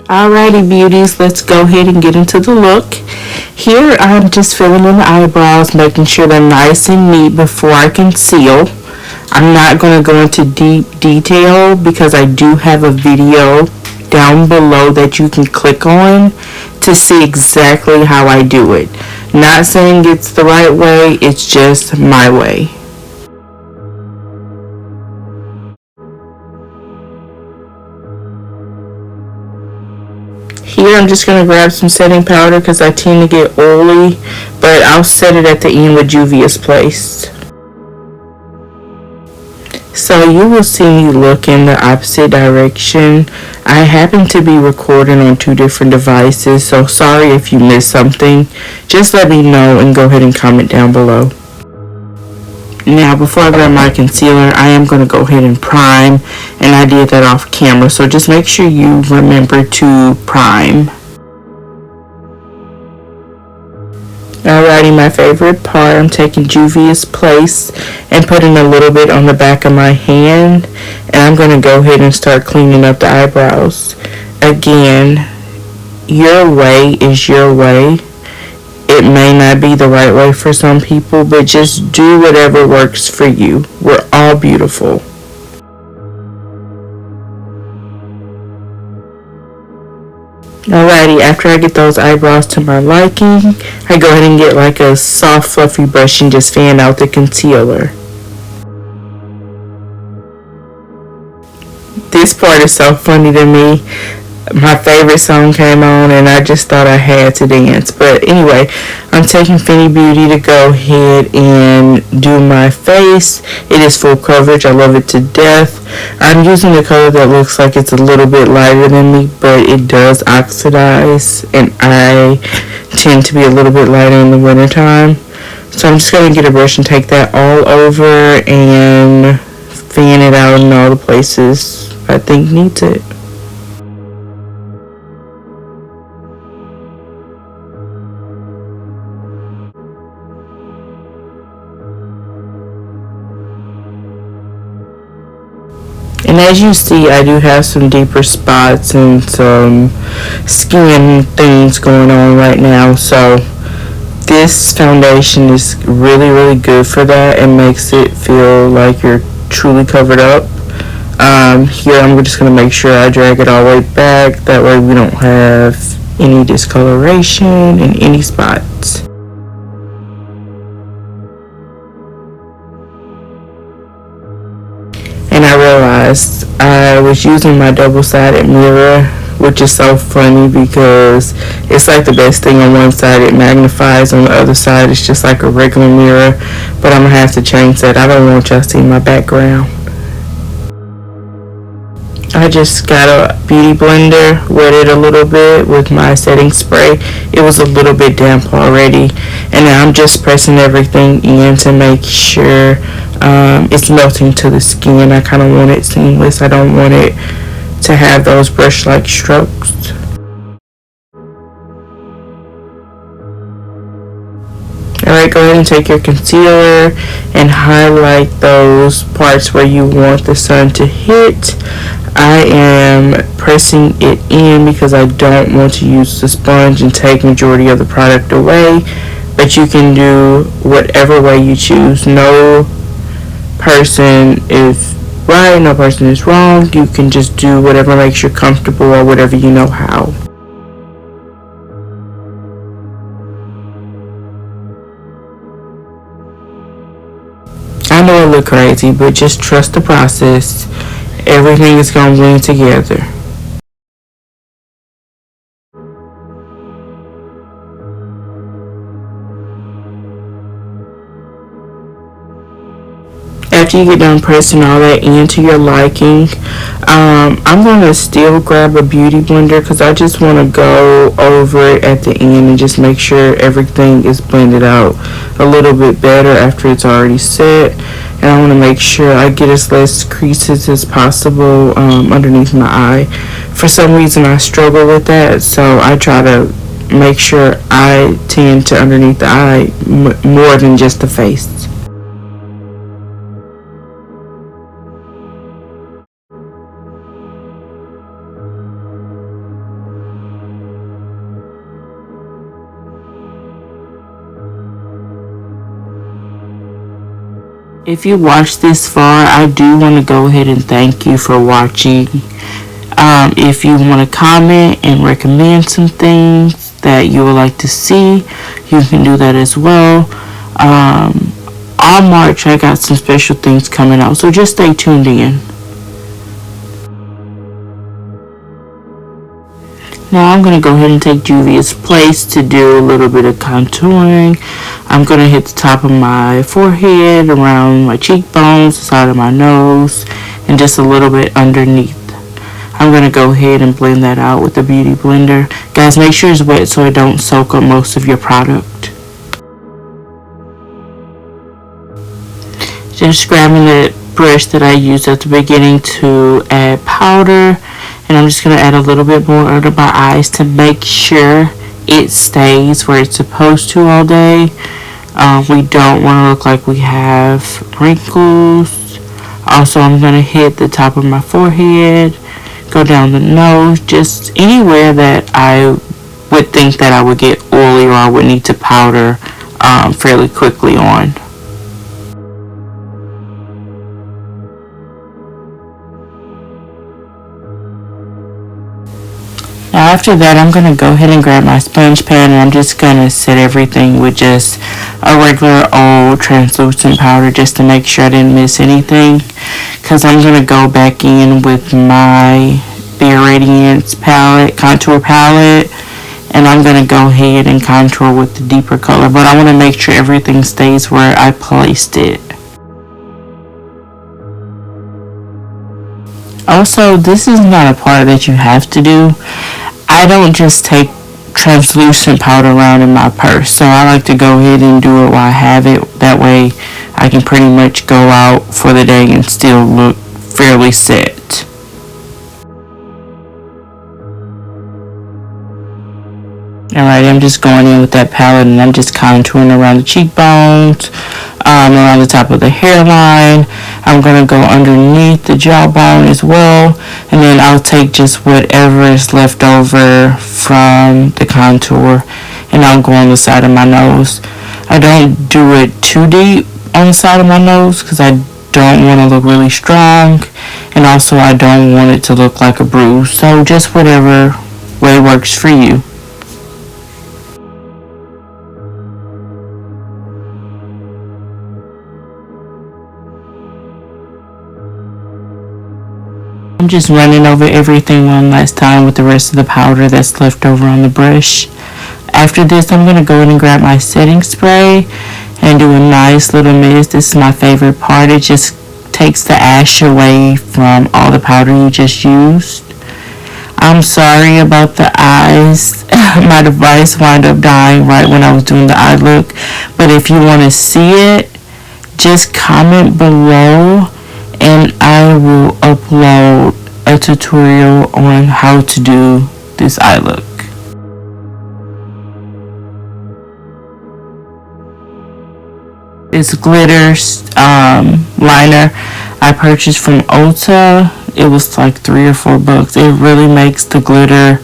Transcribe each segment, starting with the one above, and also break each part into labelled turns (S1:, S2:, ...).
S1: Alrighty beauties, let's go ahead and get into the look. Here I'm just filling in the eyebrows, making sure they're nice and neat before I conceal. I'm not going to go into deep detail because I do have a video down below that you can click on to see exactly how I do it. Not saying it's the right way, it's just my way. Here I'm just going to grab some setting powder because I tend to get oily, but I'll set it at the end with Juvias Place. So you will see me look in the opposite direction. I happen to be recording on two different devices, so sorry if you missed something. Just let me know and go ahead and comment down below. Now before I grab my concealer, I am going to go ahead and prime, and I did that off camera, so just make sure you remember to prime. Alrighty, my favorite part, I'm taking Juvias Place and putting a little bit on the back of my hand, and I'm going to go ahead and start cleaning up the eyebrows. Again, your way is your way. It may not be the right way for some people, but just do whatever works for you. We're all beautiful. Alrighty, after I get those eyebrows to my liking, I go ahead and get like a soft fluffy brush and just fan out the concealer. This part is so funny to me. My favorite song came on and I just thought I had to dance. But anyway, I'm taking Fenty Beauty to go ahead and do my face. It is full coverage. I love it to death. I'm using the color that looks like it's a little bit lighter than me, but it does oxidize, and I tend to be a little bit lighter in the winter time. So I'm just going to get a brush and take that all over and fan it out in all the places I think needs it. And as you see, I do have some deeper spots and some skin things going on right now. So this foundation is really, really good for that and makes it feel like you're truly covered up. Here I'm just going to make sure I drag it all the way back. That way we don't have any discoloration in any spots. And I realized I was using my double-sided mirror, which is so funny because it's like the best thing on one side, it magnifies, on the other side it's just like a regular mirror. But I'm gonna have to change that. I don't want y'all to see my background. I just got a beauty blender, wet it a little bit with my setting spray. It was a little bit damp already, and now I'm just pressing everything in to make sure it's melting to the skin. I kind of want it seamless. I don't want it to have those brush-like strokes. Alright, go ahead and take your concealer and highlight those parts where you want the sun to hit. I am pressing it in because I don't want to use the sponge and take majority of the product away, but you can do whatever way you choose. No person is right, no person is wrong. You can just do whatever makes you comfortable or whatever you know how. I know it look crazy, but just trust the process. Everything is going to blend together. After you get done pressing all that into your liking, I'm going to still grab a beauty blender because I just want to go over it at the end and just make sure everything is blended out a little bit better after it's already set. And I want to make sure I get as less creases as possible underneath my eye. For some reason I struggle with that, so I try to make sure I tend to underneath the eye more than just the face. If you watched this far, I do want to go ahead and thank you for watching. If you want to comment and recommend some things that you would like to see, you can do that as well. All March, I got some special things coming out, so just stay tuned in. Now I'm going to go ahead and take Juvia's place to do a little bit of contouring. I'm going to hit the top of my forehead, around my cheekbones, the side of my nose, and just a little bit underneath. I'm going to go ahead and blend that out with the Beauty Blender. Guys, make sure it's wet so it don't soak up most of your product. Just grabbing the brush that I used at the beginning to add powder. And I'm just going to add a little bit more under my eyes to make sure it stays where it's supposed to all day. We don't want to look like we have wrinkles. Also, I'm going to hit the top of my forehead, go down the nose, just anywhere that I would think that I would get oily or I would need to powder fairly quickly on. Now after that, I'm going to go ahead and grab my sponge pan and I'm just going to set everything with just a regular old translucent powder just to make sure I didn't miss anything. Because I'm going to go back in with my Bare Radiance palette, contour palette. And I'm going to go ahead and contour with the deeper color. But I want to make sure everything stays where I placed it. Also, this is not a part that you have to do. I don't just take translucent powder around in my purse, so I like to go ahead and do it while I have it. That way I can pretty much go out for the day and still look fairly set. Alright, I'm just going in with that palette and I'm just contouring around the cheekbones, around the top of the hairline. I'm going to go underneath the jawbone as well, and then I'll take just whatever is left over from the contour and I'll go on the side of my nose. I don't do it too deep on the side of my nose because I don't want to look really strong, and also I don't want it to look like a bruise, so just whatever way works for you. I'm just running over everything one last time with the rest of the powder that's left over on the brush. After this, I'm going to go in and grab my setting spray and do a nice little mist. This is my favorite part. It just takes the ash away from all the powder you just used. I'm sorry about the eyes. My device wound up dying right when I was doing the eye look. But if you want to see it, just comment below and I will upload a tutorial on how to do this eye look. This glitter liner I purchased from Ulta. It was like $3 or $4. It really makes the glitter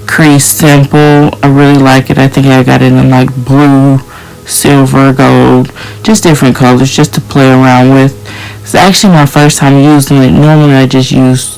S1: crease simple. I really like it. I think I got it in like blue, silver, gold, just different colors just to play around with. It's actually my first time using it. Normally I just use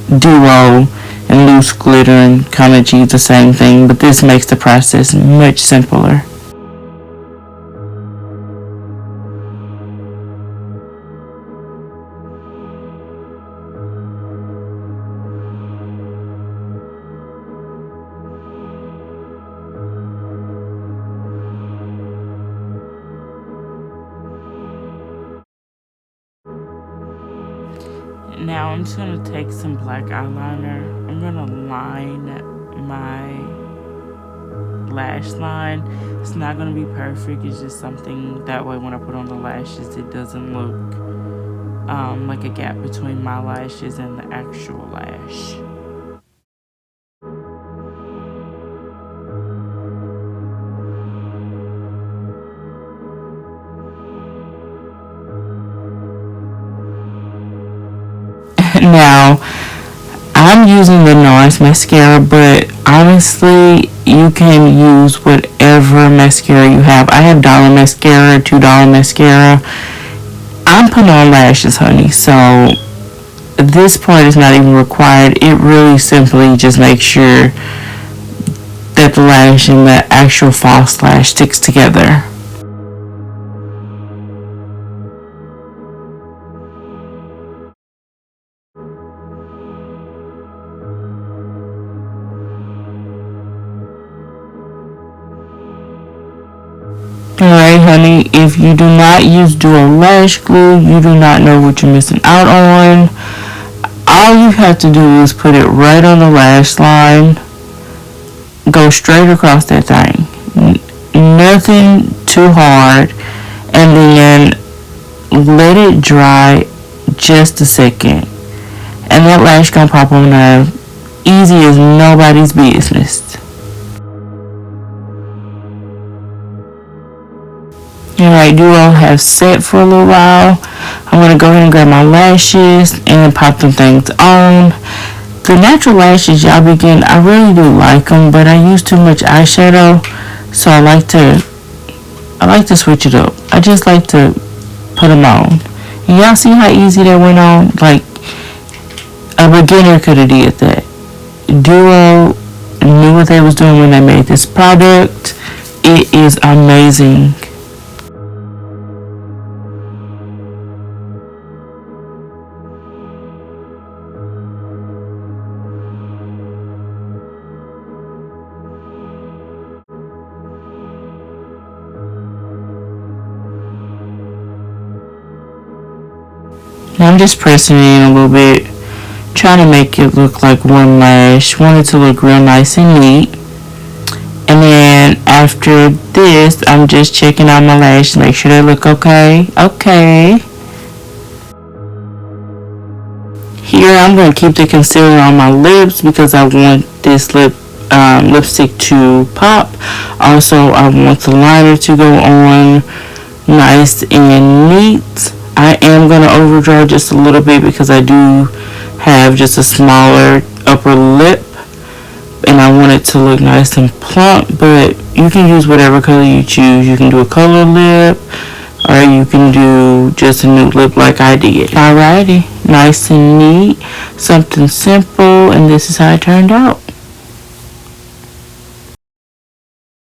S1: duo and loose glitter and kind of use the same thing, but this makes the process much simpler. Now I'm just going to take some black eyeliner. I'm going to line my lash line. It's not going to be perfect. It's just something that way when I put on the lashes it doesn't look like a gap between my lashes and the actual lash. Now, I'm using the NARS mascara, but I honestly, you can use whatever mascara you have. I have dollar mascara, $2 mascara. I'm putting on lashes, honey, so this part is not even required. It really simply just makes sure that the lash and the actual false lash sticks together. Alright, honey, if you do not use dual lash glue, you do not know what you're missing out on. All you have to do is put it right on the lash line. Go straight across that thing. Nothing too hard. And then let it dry just a second. And that lash gonna pop on there easy as nobody's business. Alright, duo have set for a little while. I'm going to go ahead and grab my lashes and pop them things on. The natural lashes, y'all begin, I really do like them, but I use too much eyeshadow, so I like to switch it up. I just like to put them on. And y'all see how easy that went on? Like, a beginner could have did that. Duo knew what they was doing when they made this product. It is amazing. Now I'm just pressing it in a little bit, trying to make it look like one lash. Want it to look real nice and neat. And then after this, I'm just checking out my lashes, make sure they look okay. Okay. Here I'm going to keep the concealer on my lips because I want this lipstick to pop. Also, I want the liner to go on nice and neat. I am going to overdraw just a little bit because I do have just a smaller upper lip and I want it to look nice and plump, but you can use whatever color you choose. You can do a color lip or you can do just a nude lip like I did. Alrighty, nice and neat, something simple, and this is how it turned out.